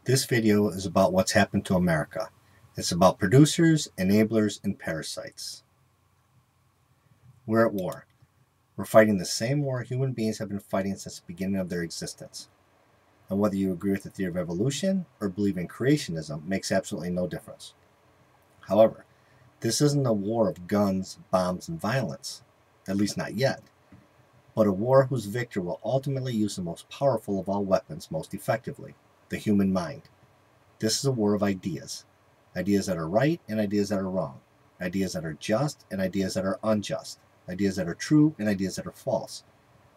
This video is about what's happened to America. It's about producers, enablers, and parasites. We're at war. We're fighting the same war human beings have been fighting since the beginning of their existence. And whether you agree with the theory of evolution or believe in creationism makes absolutely no difference. However, this isn't a war of guns, bombs, and violence, at least not yet, but a war whose victor will ultimately use the most powerful of all weapons most effectively, the human mind. This is a war of ideas. Ideas that are right and ideas that are wrong. Ideas that are just and ideas that are unjust. Ideas that are true and ideas that are false.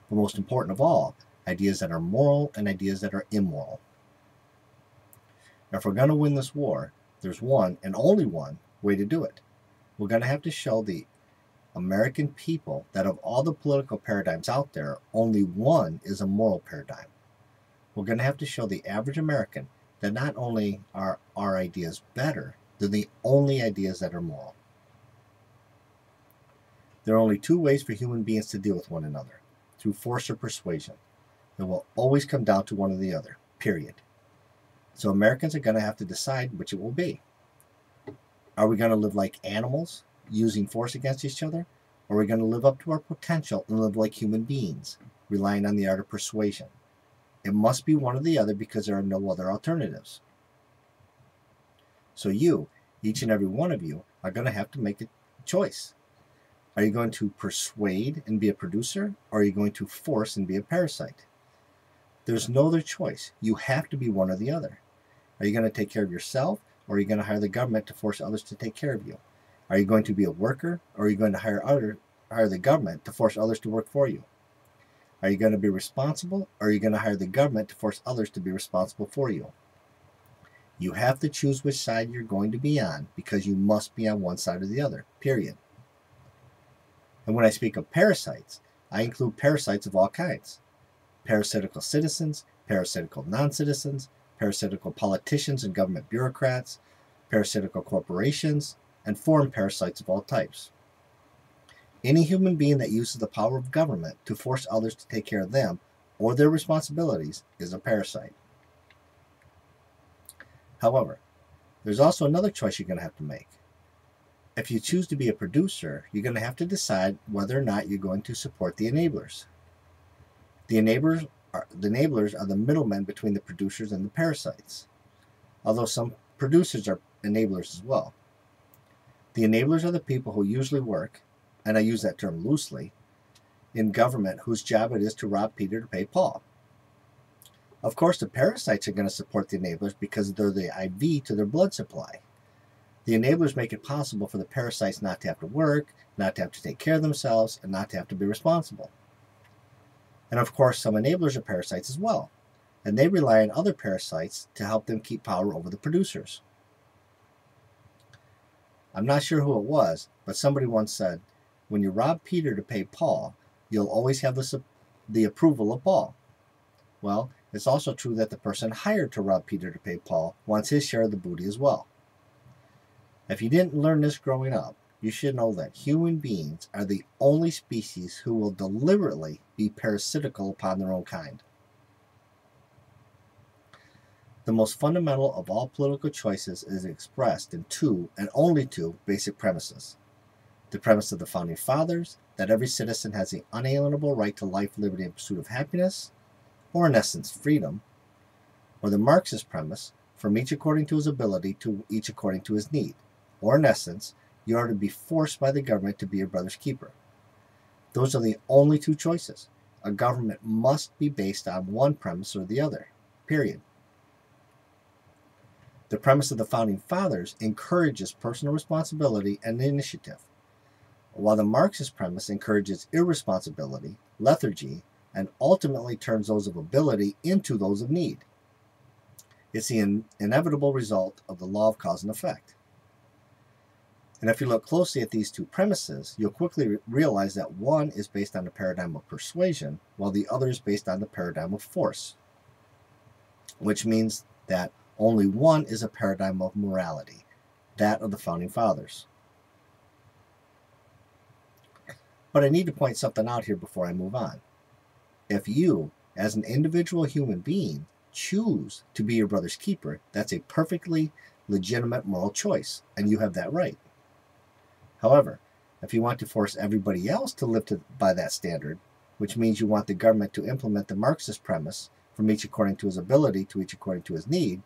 But most important of all, ideas that are moral and ideas that are immoral. Now, if we're going to win this war, there's one and only one way to do it. We're going to have to show the American people that of all the political paradigms out there, only one is a moral paradigm. We're going to have to show the average American that not only are our ideas better, they're the only ideas that are moral. There are only two ways for human beings to deal with one another, through force or persuasion. It will always come down to one or the other, period. So Americans are going to have to decide which it will be. Are we going to live like animals, using force against each other? Or are we going to live up to our potential and live like human beings, relying on the art of persuasion? It must be one or the other because there are no other alternatives. So you, each and every one of you, are going to have to make a choice. Are you going to persuade and be a producer, or are you going to force and be a parasite? There's no other choice. You have to be one or the other. Are you going to take care of yourself, or are you going to hire the government to force others to take care of you? Are you going to be a worker, or are you going to hire the government to force others to work for you? Are you going to be responsible, or are you going to hire the government to force others to be responsible for you? You have to choose which side you're going to be on, because you must be on one side or the other, period. And when I speak of parasites, I include parasites of all kinds. Parasitical citizens, parasitical non-citizens, parasitical politicians and government bureaucrats, parasitical corporations, and foreign parasites of all types. Any human being that uses the power of government to force others to take care of them or their responsibilities is a parasite. However, there's also another choice you're going to have to make. If you choose to be a producer, you're going to have to decide whether or not you're going to support the enablers. The enablers are the middlemen between the producers and the parasites, although some producers are enablers as well. The enablers are the people who usually work, and I use that term loosely, in government whose job it is to rob Peter to pay Paul. Of course, the parasites are going to support the enablers because they're the IV to their blood supply. The enablers make it possible for the parasites not to have to work, not to have to take care of themselves, and not to have to be responsible. And of course, some enablers are parasites as well, and they rely on other parasites to help them keep power over the producers. I'm not sure who it was, but somebody once said, when you rob Peter to pay Paul, you'll always have the approval of Paul. Well, it's also true that the person hired to rob Peter to pay Paul wants his share of the booty as well. If you didn't learn this growing up, you should know that human beings are the only species who will deliberately be parasitical upon their own kind. The most fundamental of all political choices is expressed in two, and only two, basic premises. The premise of the Founding Fathers, that every citizen has the unalienable right to life, liberty, and pursuit of happiness, or in essence, freedom, or the Marxist premise, from each according to his ability to each according to his need, or in essence, you are to be forced by the government to be your brother's keeper. Those are the only two choices. A government must be based on one premise or the other, period. The premise of the Founding Fathers encourages personal responsibility and initiative, while the Marxist premise encourages irresponsibility, lethargy, and ultimately turns those of ability into those of need. It's the inevitable result of the law of cause and effect. And if you look closely at these two premises, you'll quickly realize that one is based on the paradigm of persuasion, while the other is based on the paradigm of force, which means that only one is a paradigm of morality, that of the Founding Fathers. But I need to point something out here before I move on. If you, as an individual human being, choose to be your brother's keeper, that's a perfectly legitimate moral choice, and you have that right. However, if you want to force everybody else to live by that standard, which means you want the government to implement the Marxist premise, from each according to his ability to each according to his need,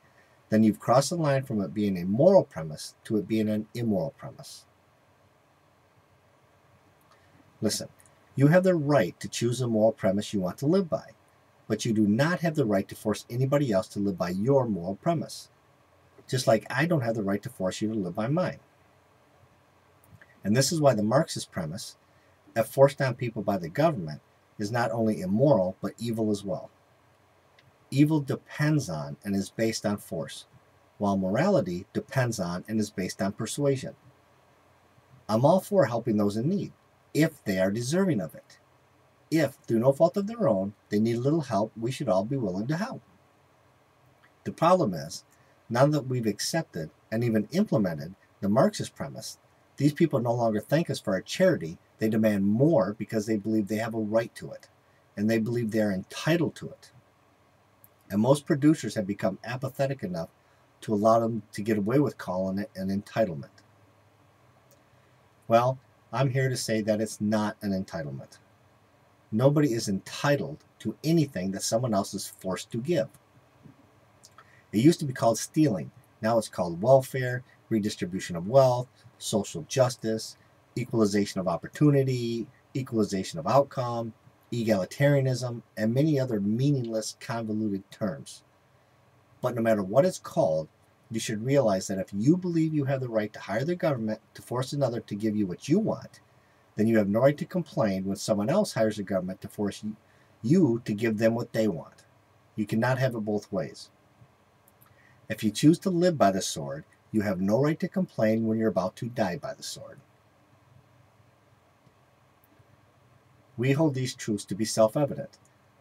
then you've crossed the line from it being a moral premise to it being an immoral premise. Listen, you have the right to choose a moral premise you want to live by, but you do not have the right to force anybody else to live by your moral premise, just like I don't have the right to force you to live by mine. And this is why the Marxist premise, if forced on people by the government, is not only immoral, but evil as well. Evil depends on and is based on force, while morality depends on and is based on persuasion. I'm all for helping those in need, if they are deserving of it. If, through no fault of their own, they need a little help, we should all be willing to help. The problem is, now that we've accepted and even implemented the Marxist premise, these people no longer thank us for our charity. They demand more because they believe they have a right to it, and they believe they are entitled to it. And most producers have become apathetic enough to allow them to get away with calling it an entitlement. Well, I'm here to say that it's not an entitlement. Nobody is entitled to anything that someone else is forced to give. It used to be called stealing. Now it's called welfare, redistribution of wealth, social justice, equalization of opportunity, equalization of outcome, egalitarianism, and many other meaningless, convoluted terms. But no matter what it's called, you should realize that if you believe you have the right to hire the government to force another to give you what you want, then you have no right to complain when someone else hires the government to force you to give them what they want. You cannot have it both ways. If you choose to live by the sword, you have no right to complain when you're about to die by the sword. We hold these truths to be self-evident,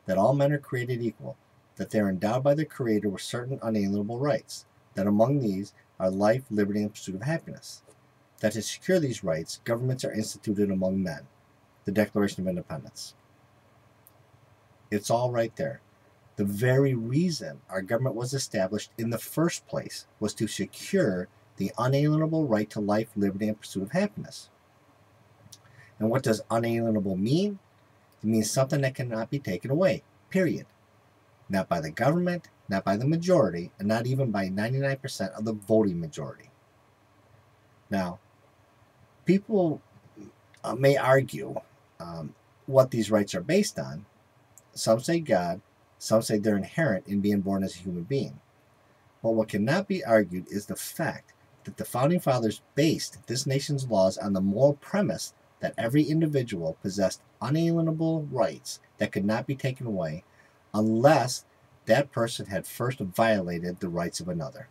that all men are created equal, that they are endowed by the Creator with certain unalienable rights, that among these are life, liberty, and pursuit of happiness. That to secure these rights, governments are instituted among men, the Declaration of Independence. It's all right there. The very reason our government was established in the first place was to secure the unalienable right to life, liberty, and pursuit of happiness. And what does unalienable mean? It means something that cannot be taken away, period. Not by the government, not by the majority, and not even by 99% of the voting majority. Now, people may argue what these rights are based on. Some say God, some say they're inherent in being born as a human being. But what cannot be argued is the fact that the Founding Fathers based this nation's laws on the moral premise that every individual possessed unalienable rights that could not be taken away unless that person had first violated the rights of another.